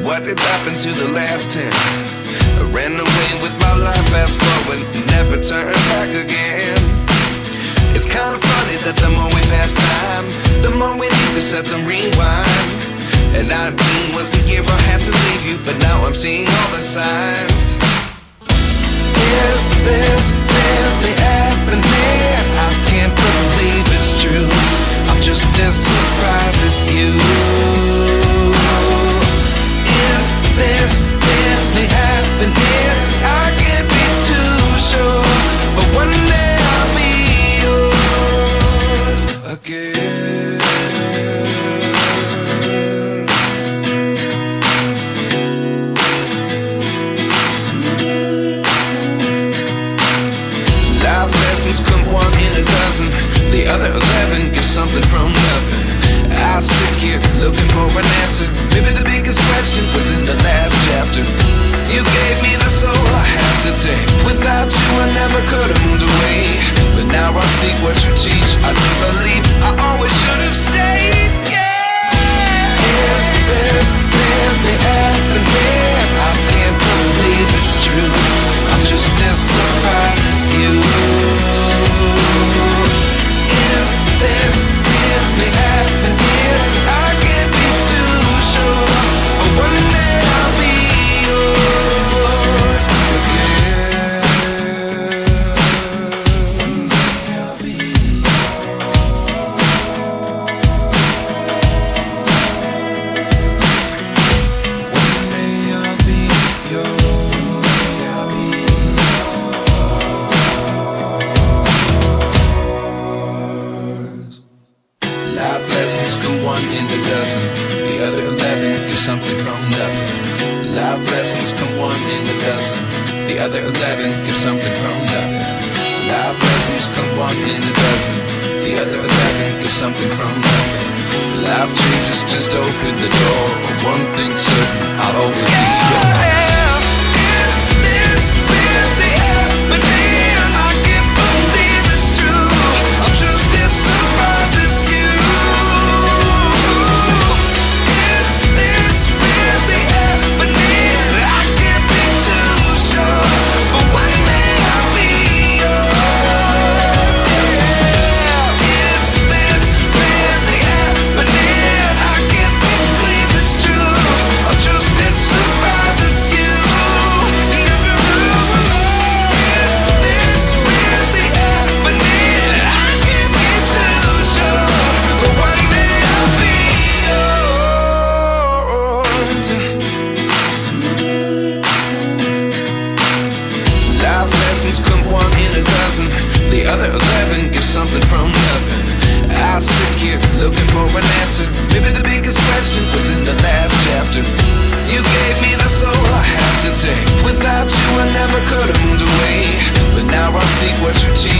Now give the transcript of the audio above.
what did happen to the last 10? I ran away with my life, fast forward, never turn back again. It's kinda funny that the more we pass time, the more we need to set the rewind. And 19 was the year I had to leave you, but now I'm seeing all the signs. Is this really happening? I can't believe it's true. I'm just as surprised as you. Is this really happening? I can't be too sure, but one day I'll be yours again. Life lessons come one in a dozen. The other 11 give something from nothing. I sit here looking for an answer. Maybe the biggest question was in the last chapter. You gave me the soul I have today. Without you I never could have moved away. But now I see what you teach. I do believe I always should have stayed. Yeah. Is this really happening? I can't believe it's true. I'm just as surprised as you. Is this really happening? I can't be too sure, but one day I'll be yours again. One day I'll be One day I'll be yours. Life lessons come one in a dozen. The other 11 give something from nothing. Life lessons come one in a dozen. The other 11 give something from nothing. Life lessons come one in a dozen. The other 11 give something from nothing. Life changes just open the door. One thing's certain, I'll always be yours. Is this really happening? I can't believe it's true. I'm just as surprised as you. Is this really happening? I can't be too sure, but one day I'll be yours. Yeah. Is this really happening? I can't believe it's true. I'm just as surprised as you. Is this really happening? I can't be too sure, but one day I'll be yours. Life lessons come one in a dozen. The other 11 give something from nothing. I sit here looking for an answer. Maybe the biggest question was in the last chapter. You gave me the soul I have today. Without you I never could have moved away. But now I see what you teach.